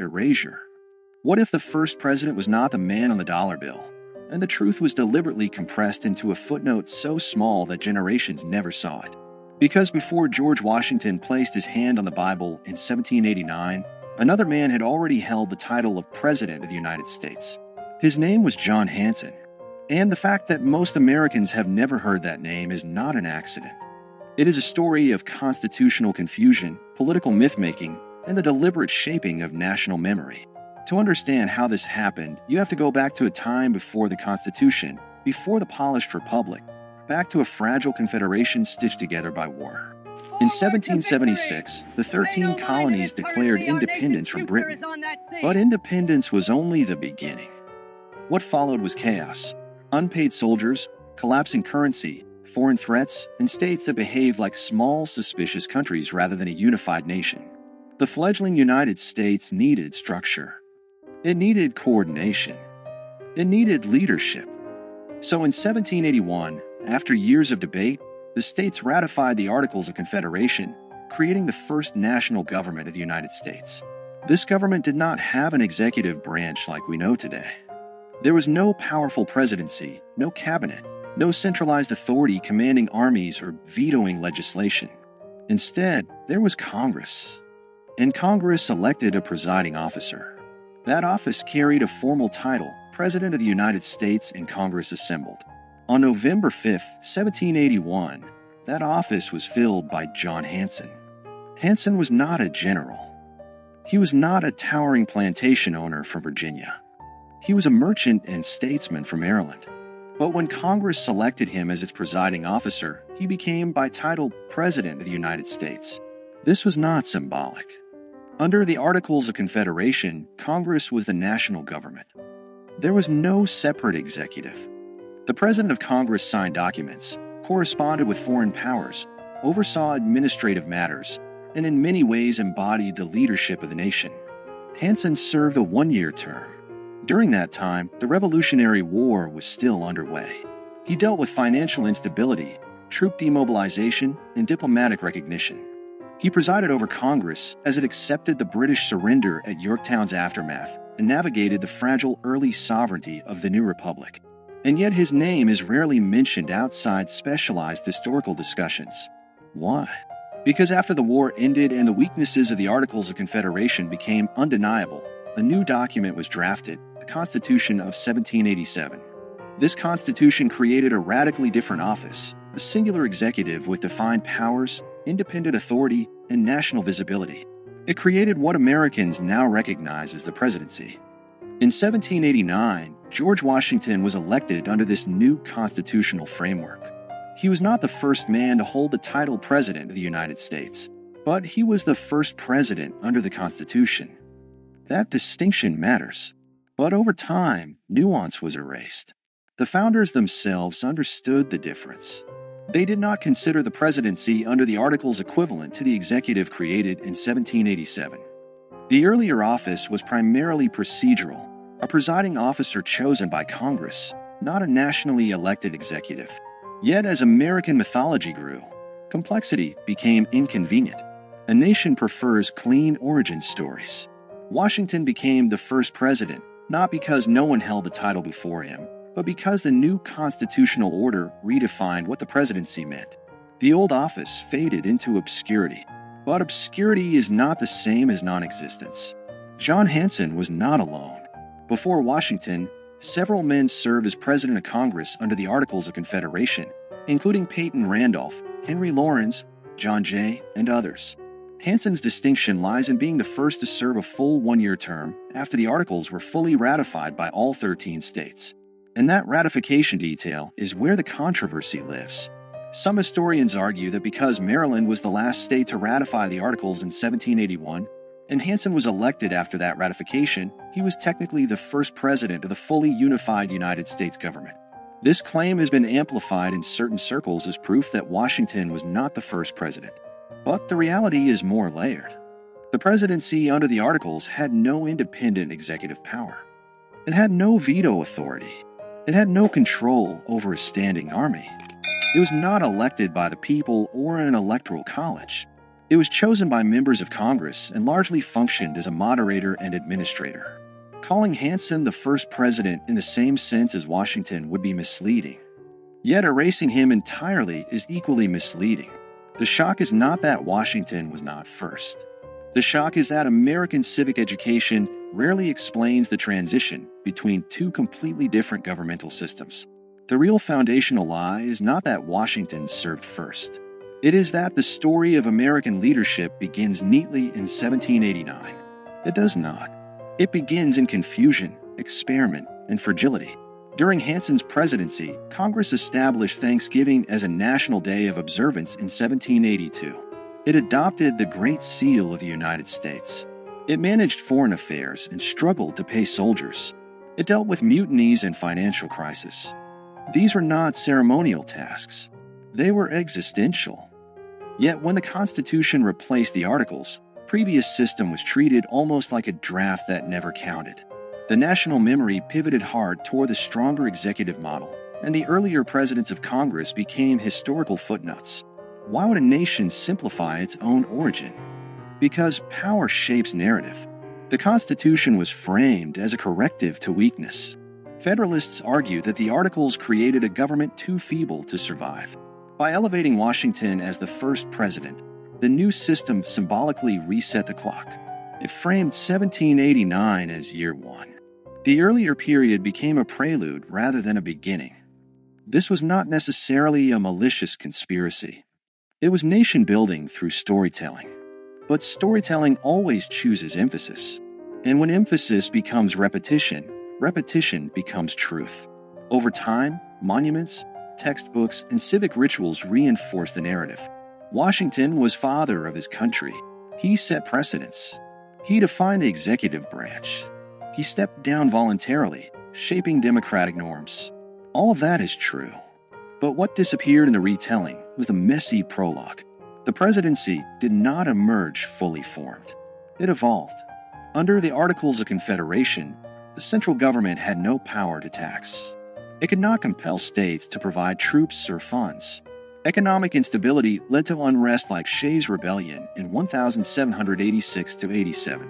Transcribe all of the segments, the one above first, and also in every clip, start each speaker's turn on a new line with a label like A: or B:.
A: erasure. What if the first president was not the man on the dollar bill, and the truth was deliberately compressed into a footnote so small that generations never saw it? Because before George Washington placed his hand on the Bible in 1789, another man had already held the title of President of the United States. His name was John Hanson, and the fact that most Americans have never heard that name is not an accident. It is a story of constitutional confusion, political myth-making, and the deliberate shaping of national memory. To understand how this happened, you have to go back to a time before the Constitution, before the polished republic, back to a fragile confederation stitched together by war. In 1776, the 13 colonies declared independence from Britain, but independence was only the beginning. What followed was chaos: unpaid soldiers, collapsing currency, foreign threats, and states that behaved like small, suspicious countries rather than a unified nation. The fledgling United States needed structure. It needed coordination. It needed leadership. So in 1781, after years of debate, the states ratified the Articles of Confederation, creating the first national government of the United States. This government did not have an executive branch like we know today. There was no powerful presidency, no cabinet, no centralized authority commanding armies or vetoing legislation. Instead, there was Congress. And Congress elected a presiding officer. That office carried a formal title, President of the United States, and Congress assembled. On November 5, 1781, that office was filled by John Hanson. Hanson was not a general. He was not a towering plantation owner from Virginia. He was a merchant and statesman from Maryland. But when Congress selected him as its presiding officer, he became by title President of the United States. This was not symbolic. Under the Articles of Confederation, Congress was the national government. There was no separate executive. The President of Congress signed documents, corresponded with foreign powers, oversaw administrative matters, and in many ways embodied the leadership of the nation. Hanson served a one-year term. During that time, the Revolutionary War was still underway. He dealt with financial instability, troop demobilization, and diplomatic recognition. He presided over Congress as it accepted the British surrender at Yorktown's aftermath and navigated the fragile early sovereignty of the new republic. And yet his name is rarely mentioned outside specialized historical discussions. Why? Because after the war ended and the weaknesses of the Articles of Confederation became undeniable, a new document was drafted, the Constitution of 1787. This Constitution created a radically different office, a singular executive with defined powers, independent authority, and national visibility. It created what Americans now recognize as the presidency. In 1789, George Washington was elected under this new constitutional framework. He was not the first man to hold the title President of the United States, but he was the first president under the Constitution. That distinction matters. But over time, nuance was erased. The founders themselves understood the difference. They did not consider the presidency under the Articles equivalent to the executive created in 1787. The earlier office was primarily procedural, a presiding officer chosen by Congress, not a nationally elected executive. Yet as American mythology grew, complexity became inconvenient. A nation prefers clean origin stories. Washington became the first president, not because no one held the title before him, but because the new constitutional order redefined what the presidency meant. The old office faded into obscurity. But obscurity is not the same as non-existence. John Hanson was not alone. Before Washington, several men served as President of Congress under the Articles of Confederation, including Peyton Randolph, Henry Laurens, John Jay, and others. Hanson's distinction lies in being the first to serve a full one-year term after the Articles were fully ratified by all 13 states. And that ratification detail is where the controversy lives. Some historians argue that because Maryland was the last state to ratify the Articles in 1781, and Hanson was elected after that ratification, he was technically the first president of the fully unified United States government. This claim has been amplified in certain circles as proof that Washington was not the first president. But the reality is more layered. The presidency under the Articles had no independent executive power. It had no veto authority. It had no control over a standing army. It was not elected by the people or an electoral college. It was chosen by members of Congress and largely functioned as a moderator and administrator. Calling Hanson the first president in the same sense as Washington would be misleading. Yet erasing him entirely is equally misleading. The shock is not that Washington was not first. The shock is that American civic education rarely explains the transition between two completely different governmental systems. The real foundational lie is not that Washington served first. It is that the story of American leadership begins neatly in 1789. It does not. It begins in confusion, experiment, and fragility. During Hanson's presidency, Congress established Thanksgiving as a national day of observance in 1782. It adopted the Great Seal of the United States. It managed foreign affairs and struggled to pay soldiers. It dealt with mutinies and financial crisis. These were not ceremonial tasks. They were existential. Yet when the Constitution replaced the Articles, the previous system was treated almost like a draft that never counted. The national memory pivoted hard toward the stronger executive model, and the earlier presidents of Congress became historical footnotes. Why would a nation simplify its own origin? Because power shapes narrative. The Constitution was framed as a corrective to weakness. Federalists argue that the Articles created a government too feeble to survive. By elevating Washington as the first president, the new system symbolically reset the clock. It framed 1789 as year one. The earlier period became a prelude rather than a beginning. This was not necessarily a malicious conspiracy. It was nation-building through storytelling. But storytelling always chooses emphasis. And when emphasis becomes repetition, repetition becomes truth. Over time, monuments, textbooks, and civic rituals reinforce the narrative. Washington was father of his country. He set precedents. He defined the executive branch. He stepped down voluntarily, shaping democratic norms. All of that is true. But what disappeared in the retelling was the messy prologue. The presidency did not emerge fully formed. It evolved. Under the Articles of Confederation, the central government had no power to tax. It could not compel states to provide troops or funds. Economic instability led to unrest like Shays' Rebellion in 1786–87.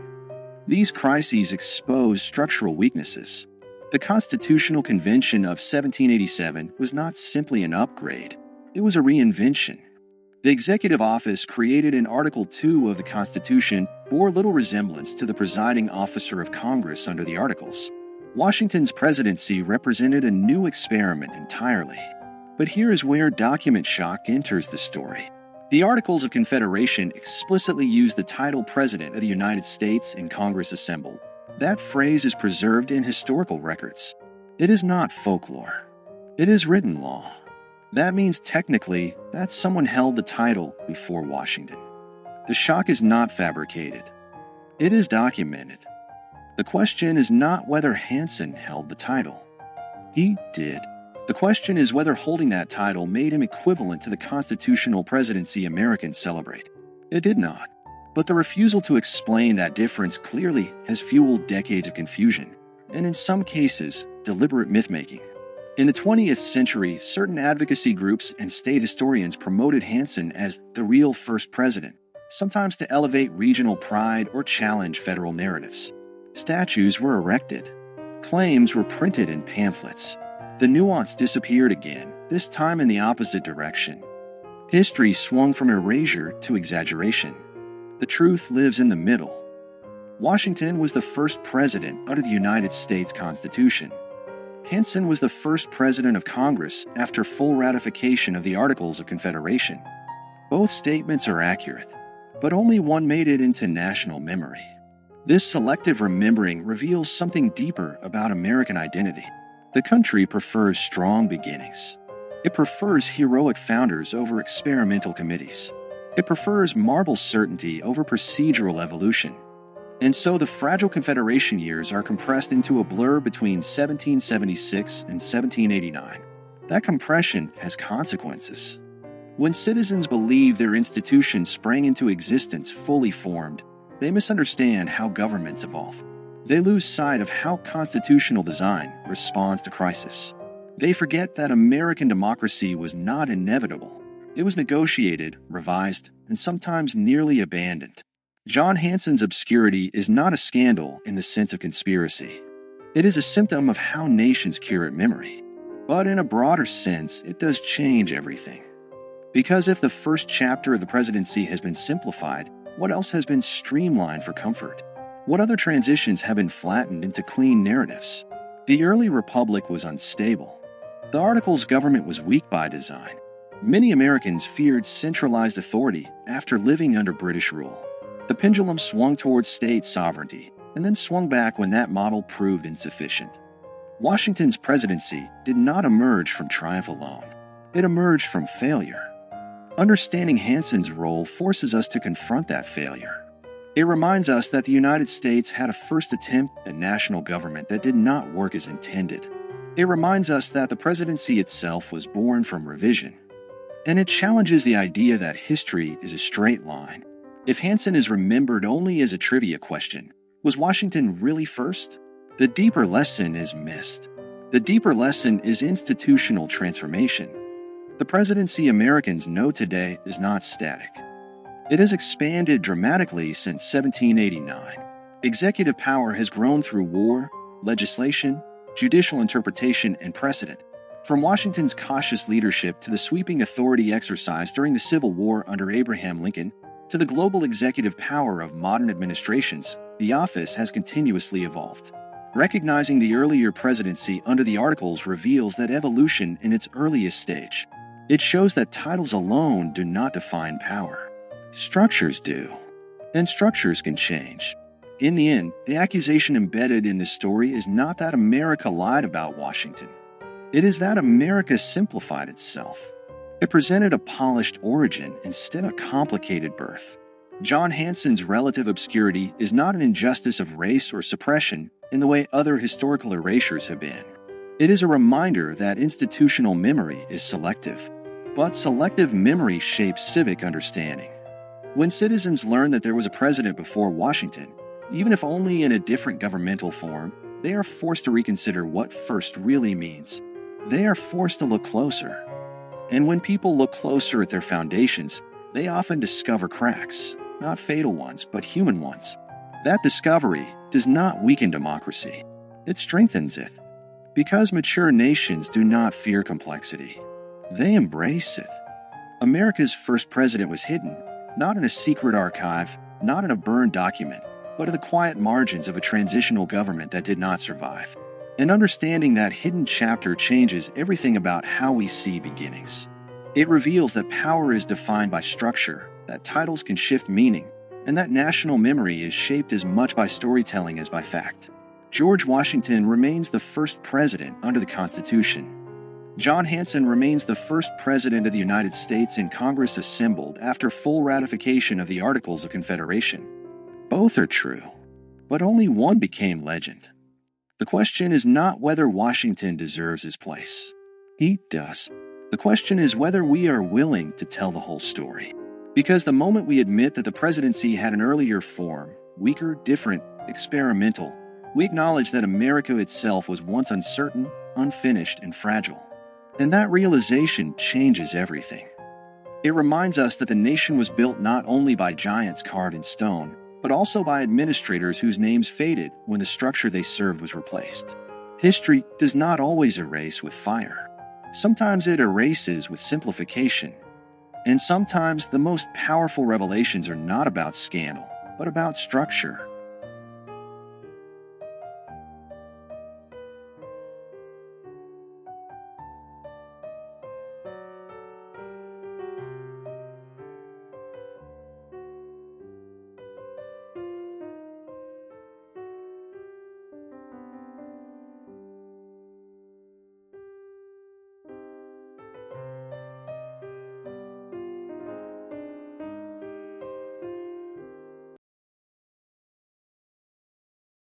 A: These crises exposed structural weaknesses. The Constitutional Convention of 1787 was not simply an upgrade, it was a reinvention. The executive office created in Article 2 of the Constitution bore little resemblance to the presiding officer of Congress under the Articles. Washington's presidency represented a new experiment entirely. But here is where document shock enters the story. The Articles of Confederation explicitly use the title President of the United States in Congress assembled. That phrase is preserved in historical records. It is not folklore. It is written law. That means technically that someone held the title before Washington. The shock is not fabricated. It is documented. The question is not whether Hanson held the title. He did. The question is whether holding that title made him equivalent to the constitutional presidency Americans celebrate. It did not. But the refusal to explain that difference clearly has fueled decades of confusion, and in some cases, deliberate myth-making. In the 20th century, certain advocacy groups and state historians promoted Hanson as the real first president, sometimes to elevate regional pride or challenge federal narratives. Statues were erected. Claims were printed in pamphlets. The nuance disappeared again, this time in the opposite direction. History swung from erasure to exaggeration. The truth lives in the middle. Washington was the first president under the United States Constitution. Hanson was the first president of Congress after full ratification of the Articles of Confederation. Both statements are accurate, but only one made it into national memory. This selective remembering reveals something deeper about American identity. The country prefers strong beginnings. It prefers heroic founders over experimental committees. It prefers marble certainty over procedural evolution. And so the fragile Confederation years are compressed into a blur between 1776 and 1789. That compression has consequences. When citizens believe their institutions sprang into existence fully formed, they misunderstand how governments evolve. They lose sight of how constitutional design responds to crisis. They forget that American democracy was not inevitable. It was negotiated, revised, and sometimes nearly abandoned. John Hanson's obscurity is not a scandal in the sense of conspiracy. It is a symptom of how nations curate memory. But in a broader sense, it does change everything. Because if the first chapter of the presidency has been simplified, what else has been streamlined for comfort? What other transitions have been flattened into clean narratives? The early republic was unstable. The Articles government was weak by design. Many Americans feared centralized authority after living under British rule. The pendulum swung towards state sovereignty, and then swung back when that model proved insufficient. Washington's presidency did not emerge from triumph alone. It emerged from failure. Understanding Hanson's role forces us to confront that failure. It reminds us that the United States had a first attempt at national government that did not work as intended. It reminds us that the presidency itself was born from revision. And it challenges the idea that history is a straight line. If Hanson is remembered only as a trivia question, was Washington really first? The deeper lesson is missed. The deeper lesson is institutional transformation. The presidency Americans know today is not static. It has expanded dramatically since 1789. Executive power has grown through war, legislation, judicial interpretation, and precedent. From Washington's cautious leadership to the sweeping authority exercised during the Civil War under Abraham Lincoln, to the global executive power of modern administrations, the office has continuously evolved. Recognizing the earlier presidency under the Articles reveals that evolution in its earliest stage. It shows that titles alone do not define power. Structures do. And structures can change. In the end, the accusation embedded in this story is not that America lied about Washington. It is that America simplified itself. It presented a polished origin instead of a complicated birth. John Hanson's relative obscurity is not an injustice of race or suppression in the way other historical erasures have been. It is a reminder that institutional memory is selective, but selective memory shapes civic understanding. When citizens learn that there was a president before Washington, even if only in a different governmental form, they are forced to reconsider what first really means. They are forced to look closer. And when people look closer at their foundations, they often discover cracks, not fatal ones, but human ones. That discovery does not weaken democracy. It strengthens it. Because mature nations do not fear complexity. They embrace it. America's first president was hidden, not in a secret archive, not in a burned document, but in the quiet margins of a transitional government that did not survive. And understanding that hidden chapter changes everything about how we see beginnings. It reveals that power is defined by structure, that titles can shift meaning, and that national memory is shaped as much by storytelling as by fact. George Washington remains the first president under the Constitution. John Hanson remains the first president of the United States in Congress assembled after full ratification of the Articles of Confederation. Both are true, but only one became legend. The question is not whether Washington deserves his place. He does. The question is whether we are willing to tell the whole story. Because the moment we admit that the presidency had an earlier form, weaker, different, experimental, we acknowledge that America itself was once uncertain, unfinished, and fragile. And that realization changes everything. It reminds us that the nation was built not only by giants carved in stone, but also by administrators whose names faded when the structure they served was replaced. History does not always erase with fire. Sometimes it erases with simplification. And sometimes the most powerful revelations are not about scandal, but about structure.